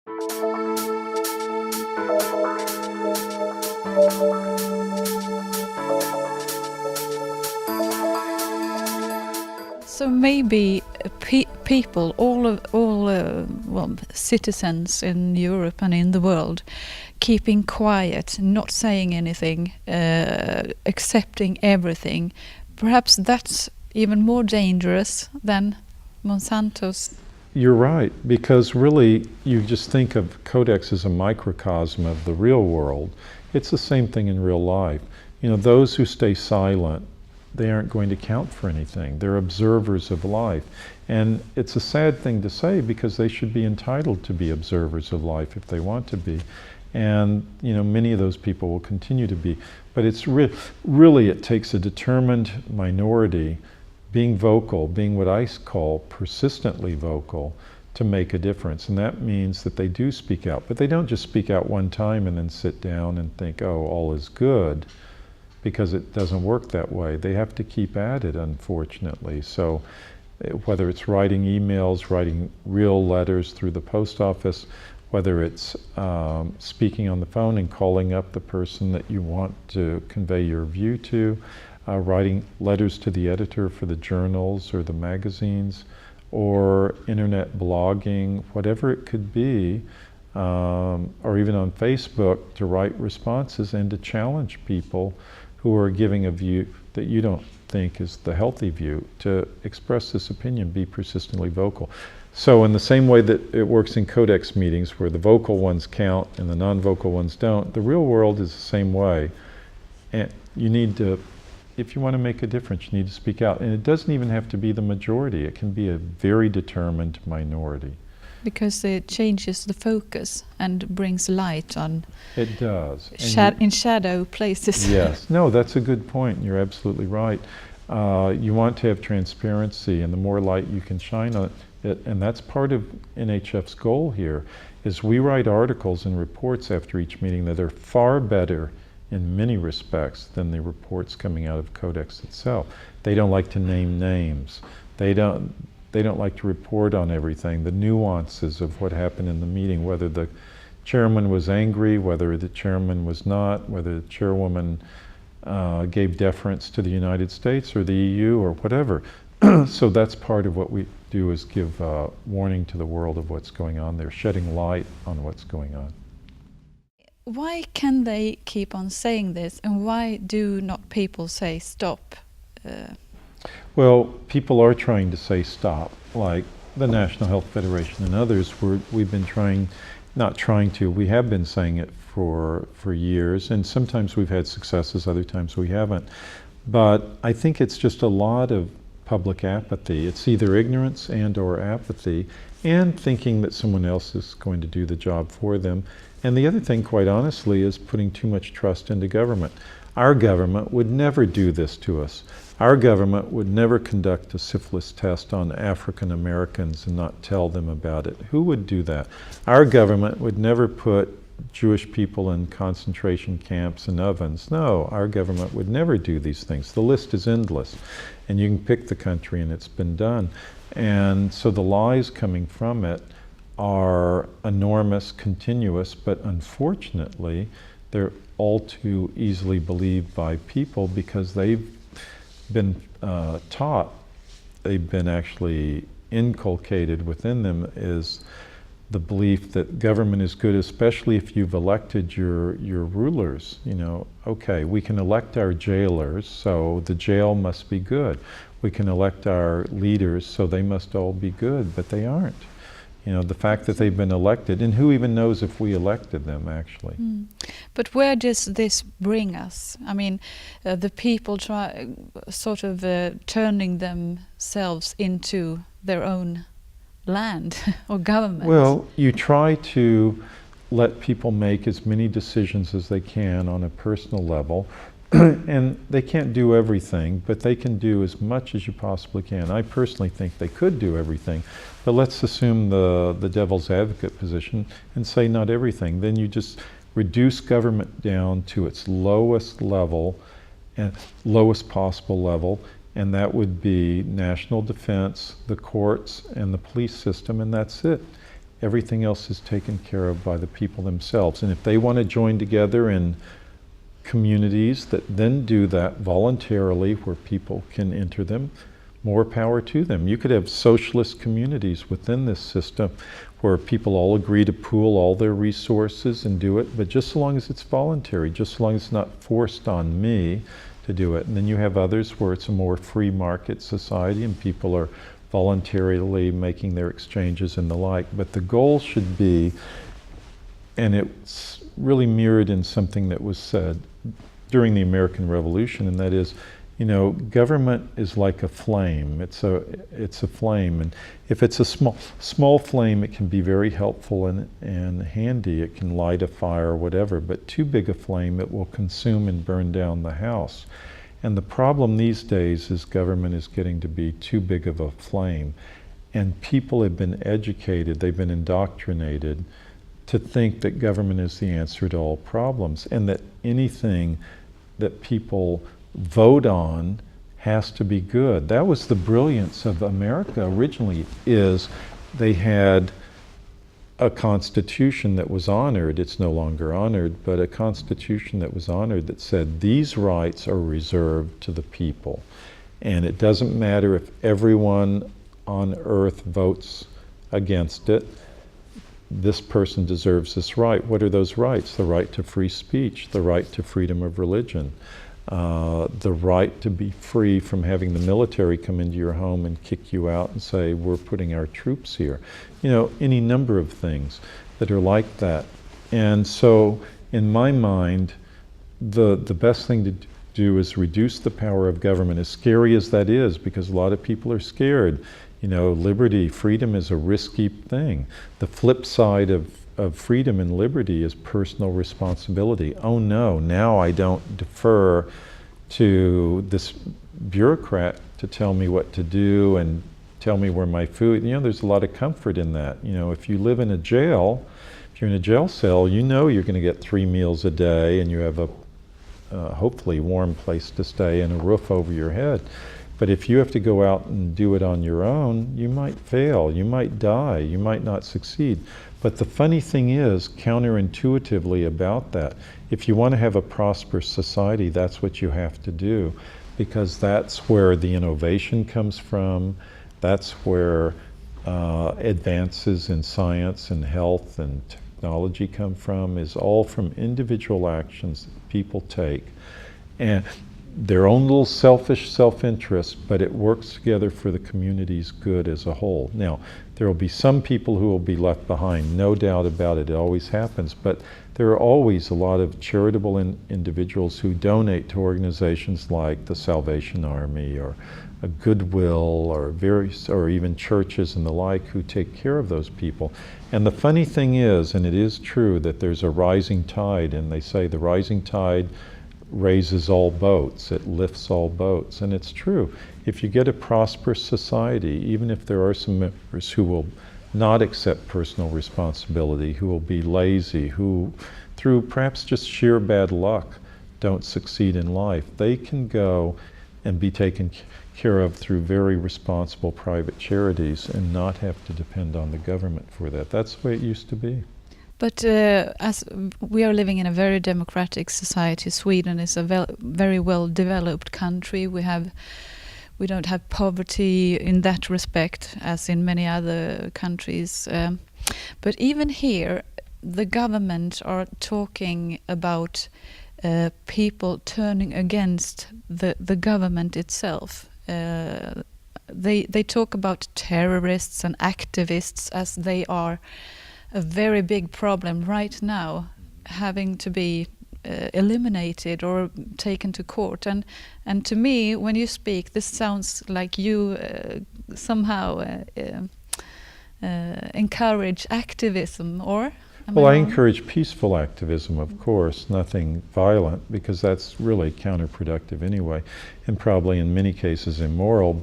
So maybe people, all citizens in Europe and in the world, keeping quiet, not saying anything, accepting everything. Perhaps that's even more dangerous than Monsanto's. You're right, because really you just think of Codex as a microcosm of the real world. It's the same thing in real life. You know, those who stay silent, they aren't going to count for anything. They're observers of life. And it's a sad thing to say because they should be entitled to be observers of life if they want to be. And, you know, many of those people will continue to be. But it's really, it takes a determined minority being vocal, being what I call persistently vocal, to make a difference. And that means that they do speak out. But they don't just speak out one time and then sit down and think, oh, all is good, because it doesn't work that way. They have to keep at it, unfortunately. So whether it's writing emails, writing real letters through the post office, whether it's speaking on the phone and calling up the person that you want to convey your view to, writing letters to the editor for the journals or the magazines, or internet blogging, whatever it could be, or even on Facebook to write responses and to challenge people who are giving a view that you don't think is the healthy view, to express this opinion, be persistently vocal. So in the same way that it works in Codex meetings where the vocal ones count and the non-vocal ones don't, the real world is the same way. And you need to, if you want to make a difference, you need to speak out. And it doesn't even have to be the majority. It can be a very determined minority. Because it changes the focus and brings light on. It does. In shadow places. Yes. No, that's a good point. You're absolutely right. You want to have transparency, and the more light you can shine on it, and that's part of NHF's goal here, is we write articles and reports after each meeting that are far better in many respects than the reports coming out of Codex itself. They don't like to name names. They don't like to report on everything, the nuances of what happened in the meeting, whether the chairman was angry, whether the chairman was not, whether the chairwoman gave deference to the United States or the EU or whatever. So that's part of what we do, is give warning to the world of what's going on there, shedding light on what's going on. Why can they keep on saying this, and why do not people say stop? Well, people are trying to say stop, like the National Health Federation and others. We've been we have been saying it for years, and sometimes we've had successes, other times we haven't. But I think it's just a lot of public apathy. It's either ignorance and or apathy, and thinking that someone else is going to do the job for them. And the other thing, quite honestly, is putting too much trust into government. Our government would never do this to us. Our government would never conduct a syphilis test on African Americans and not tell them about it. Who would do that? Our government would never put Jewish people in concentration camps and ovens. No, our government would never do these things. The list is endless, and you can pick the country and it's been done. And so the lies coming from it are enormous, continuous, but unfortunately they're all too easily believed by people because they've been taught, they've been actually inculcated within them, is the belief that government is good, especially if you've elected your rulers. You know, okay, we can elect our jailers, so the jail must be good. We can elect our leaders, so they must all be good, but they aren't. You know, the fact that they've been elected, and who even knows if we elected them, actually. But where does this bring us? I mean, the people try sort of turning themselves into their own land or government. Well, you try to let people make as many decisions as they can on a personal level, and they can't do everything, but they can do as much as you possibly can. I personally think they could do everything, but let's assume the devil's advocate position and say not everything. Then you just reduce government down to its lowest level and lowest possible level, and that would be national defense, the courts, and the police system, and that's it. everything else is taken care of by the people themselves. And if they want to join together in communities that then do that voluntarily, where people can enter them, more power to them. You could have socialist communities within this system where people all agree to pool all their resources and do it, but just so long as it's voluntary, just so long as it's not forced on me to do it. And then you have others where it's a more free market society and people are voluntarily making their exchanges and the like. But the goal should be, and it's really mirrored in something that was said during the American Revolution, and that is, you know, government is like a flame. It's a flame, and if it's a small flame, it can be very helpful and handy. It can light a fire or whatever, but too big a flame, it will consume and burn down the house. And the problem these days is government is getting to be too big of a flame, and people have been educated, they've been indoctrinated to think that government is the answer to all problems, and that anything that people vote on has to be good. That was the brilliance of America originally, is they had a constitution that was honored. It's no longer honored, but a constitution that was honored that said these rights are reserved to the people. And it doesn't matter if everyone on earth votes against it, this person deserves this right. What are those rights? The right to free speech, the right to freedom of religion, the right to be free from having the military come into your home and kick you out and say, we're putting our troops here. You know, any number of things that are like that. And so, in my mind, the best thing to do is reduce the power of government, as scary as that is, because a lot of people are scared. You know, liberty, freedom is a risky thing. The flip side of freedom and liberty is personal responsibility. Oh no, now I don't defer to this bureaucrat to tell me what to do and tell me where my food, you know, there's a lot of comfort in that. You know, if you live in a jail, if you're in a jail cell, you know you're going to get 3 meals a day and you have a hopefully warm place to stay and a roof over your head. But if you have to go out and do it on your own, you might fail, you might die, you might not succeed. But the funny thing is, counterintuitively about that, if you want to have a prosperous society, that's what you have to do, because that's where the innovation comes from, that's where advances in science and health and technology come from, is all from individual actions that people take. And their own little selfish self-interest, but it works together for the community's good as a whole. Now, there will be some people who will be left behind, no doubt about it, it always happens, but there are always a lot of charitable individuals who donate to organizations like the Salvation Army or a Goodwill or even churches and the like, who take care of those people. And the funny thing is, and it is true, that there's a rising tide, and they say the rising tide raises all boats, it lifts all boats, and it's true. If you get a prosperous society, even if there are some members who will not accept personal responsibility, who will be lazy, who through perhaps just sheer bad luck don't succeed in life, they can go and be taken care of through very responsible private charities and not have to depend on the government for that. That's the way it used to be. But as we are living in a very democratic society, Sweden is a very well-developed country. We don't have poverty in that respect, as in many other countries. But even here, the government are talking about people turning against the government itself. They talk about terrorists and activists as they are a very big problem right now, having to be eliminated or taken to court. And to me, when you speak, this sounds like you somehow encourage activism, or? Well, I encourage peaceful activism, of course, nothing violent, because that's really counterproductive anyway, and probably in many cases immoral.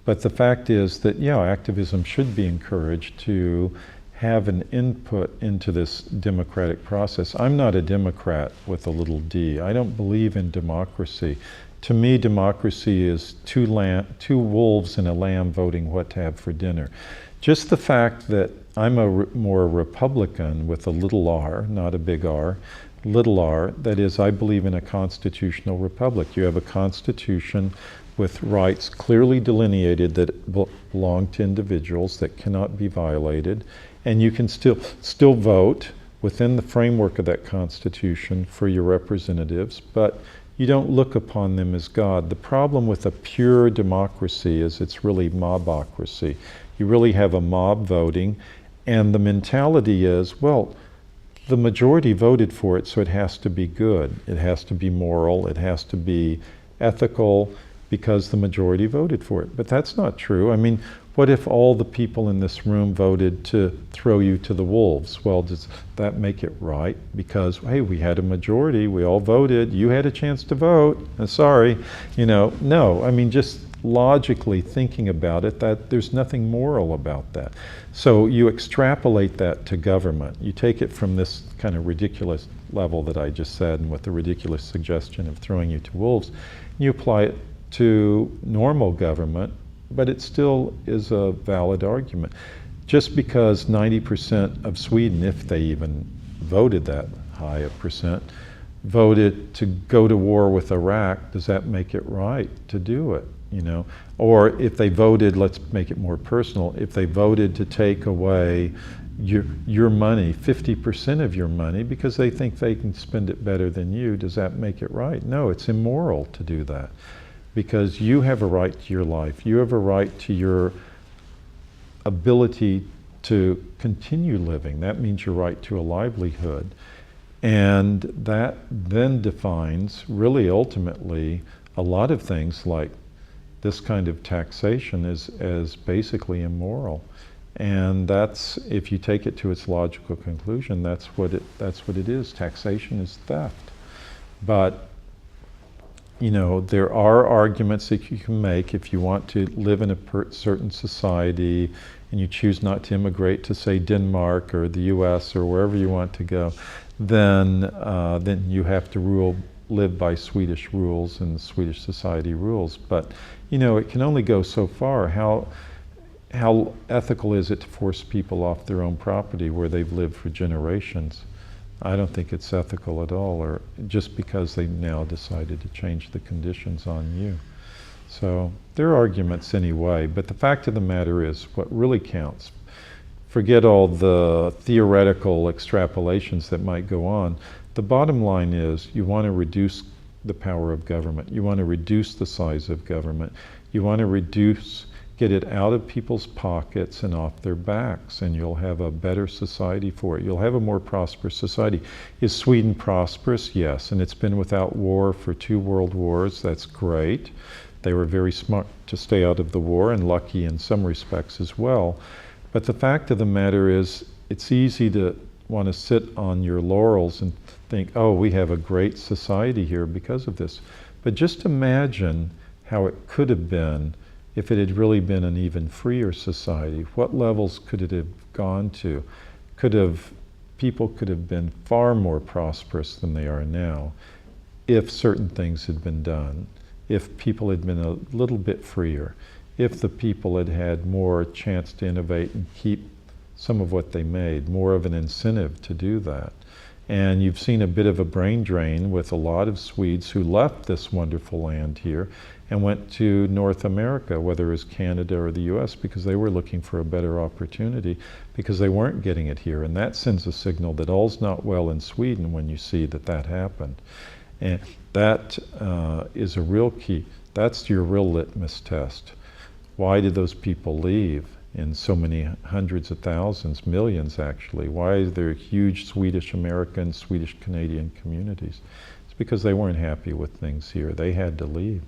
But the fact is that, yeah, activism should be encouraged to have an input into this democratic process. I'm not a Democrat with a little d. I don't believe in democracy. To me, democracy is two wolves and a lamb voting what to have for dinner. Just the fact that I'm more Republican with a little r, not a big R, little r, that is, I believe in a constitutional republic. You have a constitution with rights clearly delineated that belong to individuals that cannot be violated, and you can still vote within the framework of that constitution for your representatives, but you don't look upon them as God. The problem with a pure democracy is it's really mobocracy. You really have a mob voting, and the mentality is, well, the majority voted for it, so it has to be good. It has to be moral. It has to be ethical because the majority voted for it. But that's not true. I mean, what if all the people in this room voted to throw you to the wolves? Well, does that make it right? Because, hey, we had a majority, we all voted, you had a chance to vote, sorry, no. I mean, just logically thinking about it, that there's nothing moral about that. So you extrapolate that to government. You take it from this kind of ridiculous level that I just said, and with the ridiculous suggestion of throwing you to wolves, you apply it to normal government, but it still is a valid argument. Just because 90% of Sweden, if they even voted that high a percent, voted to go to war with Iraq, does that make it right to do it? Or if they voted, let's make it more personal, if they voted to take away your money, 50% of your money, because they think they can spend it better than you, does that make it right? No, it's immoral to do that. Because you have a right to your life. You have a right to your ability to continue living. That means your right to a livelihood. And that then defines, really ultimately, a lot of things like this kind of taxation as basically immoral. And that's, if you take it to its logical conclusion, that's what it is. Taxation is theft. But there are arguments that you can make if you want to live in a certain society and you choose not to immigrate to, say, Denmark or the US or wherever you want to go, then you have to live by Swedish rules and Swedish society rules. But, it can only go so far. How ethical is it to force people off their own property where they've lived for generations? I don't think it's ethical at all, or just because they now decided to change the conditions on you. So there are arguments anyway, but the fact of the matter is what really counts. Forget all the theoretical extrapolations that might go on. The bottom line is you want to reduce the power of government. You want to reduce the size of government. You want to get it out of people's pockets and off their backs, and you'll have a better society for it. You'll have a more prosperous society. Is Sweden prosperous? Yes, and it's been without war for 2 world wars. That's great. They were very smart to stay out of the war, and lucky in some respects as well. But the fact of the matter is, it's easy to want to sit on your laurels and think, oh, we have a great society here because of this. But just imagine how it could have been if it had really been an even freer society. What levels could it have gone to? People could have been far more prosperous than they are now if certain things had been done, if people had been a little bit freer, if the people had had more chance to innovate and keep some of what they made, more of an incentive to do that. And you've seen a bit of a brain drain with a lot of Swedes who left this wonderful land here and went to North America, whether it was Canada or the US, because they were looking for a better opportunity, because they weren't getting it here. And that sends a signal that all's not well in Sweden when you see that happened. And that is a real key. That's your real litmus test. Why did those people leave in so many hundreds of thousands, millions actually? Why is there huge Swedish American, Swedish Canadian communities? It's because they weren't happy with things here. They had to leave.